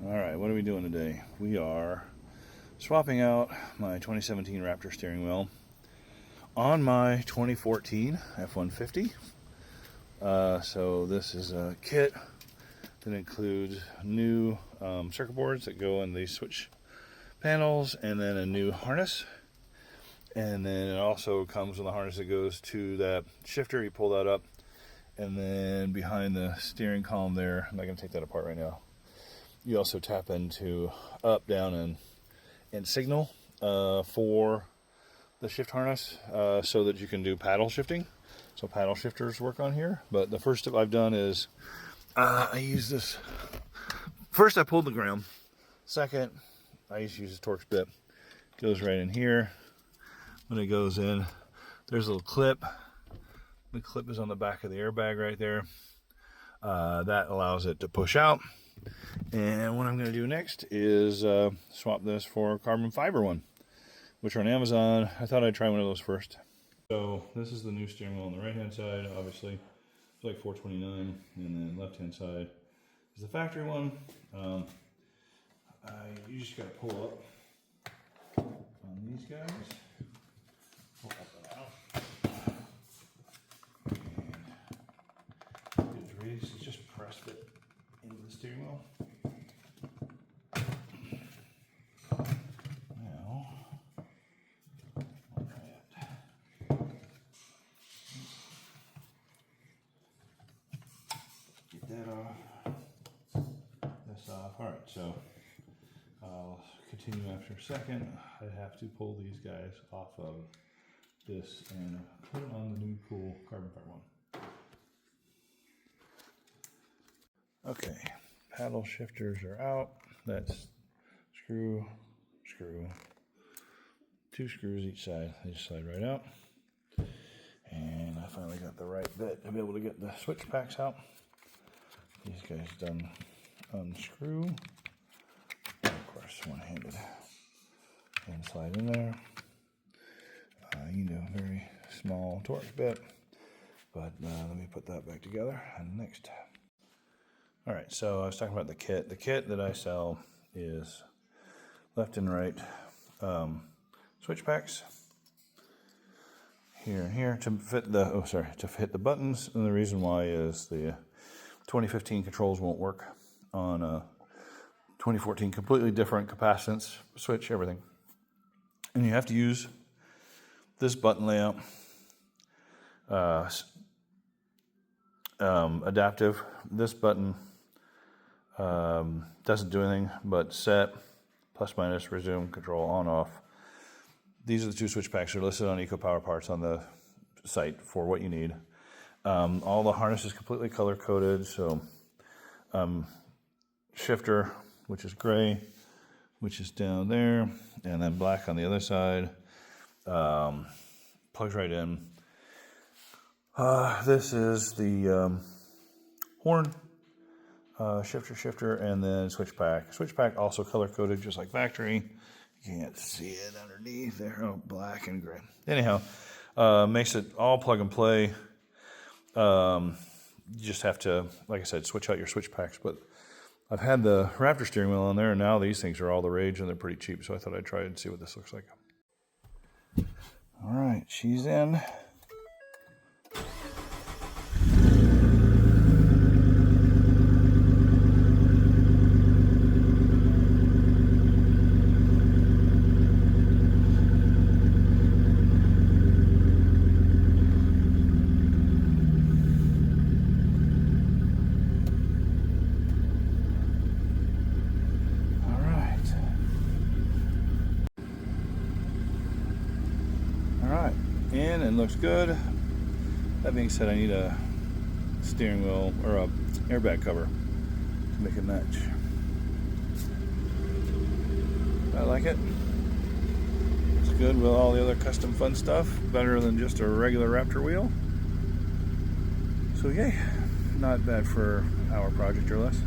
Alright, what are we doing today? We are swapping out my 2017 Raptor steering wheel on my 2014 F-150. So this is a kit that includes new circuit boards that go in these switch panels, and then a new harness. And then it also comes with a harness that goes to that shifter. You pull that up, and then behind the steering column there, I'm not going to take that apart right now, you also tap into up, down, and signal for the shift harness, so that you can do paddle shifting. So paddle shifters work on here. But the first step I've done is I use this. First I pulled the ground. Second, I used to use this Torx bit. It goes right in here. When it goes in, there's a little clip. The clip is on the back of the airbag right there. That allows it to push out. And what I'm going to do next is swap this for a carbon fiber one, which are on Amazon. I thought I'd try one of those first. So this is the new steering wheel on the right hand side, obviously. It's like $429, and then left hand side is the factory one. You just got to pull up on these guys. Pull up and out. And it's ready. So just press it into the steering wheel. Now, get that off. This off. All right, so I'll continue after a second. I have to pull these guys off of this and put it on the new cool carbon fiber one. Okay, paddle shifters are out. That's screw, screw, 2 screws each side. They just slide right out. And I finally got the right bit to be able to get the switch packs out. These guys done unscrew. And of course, one-handed. And slide in there. You know, very small Torx bit. But let me put that back together and next. All right, so I was talking about the kit. The kit that I sell is left and right switch packs here and here to fit the buttons. And the reason why is the 2015 controls won't work on 2014. Completely different capacitance, switch, everything. And you have to use this button layout. Adaptive. This button doesn't do anything but set, plus minus, resume, control, on, off. These are the 2 switch packs that are listed on EcoPower Parts on the site for what you need. All the harness is completely color coded, so shifter, which is gray, which is down there, and then black on the other side, plugs right in. This is the horn, shifter, and then switch pack. Switch pack also color coded, just like factory. You can't see it underneath there. Oh, black and gray. Anyhow, makes it all plug and play. You just have to, like I said, switch out your switch packs. But I've had the Raptor steering wheel on there, and now these things are all the rage, and they're pretty cheap. So I thought I'd try it and see what this looks like. All right, she's in. Alright, in and looks good. That being said, I need a steering wheel or a airbag cover to make it match. I like it. It's good with all the other custom fun stuff. Better than just a regular Raptor wheel. So yay, not bad for our project or less.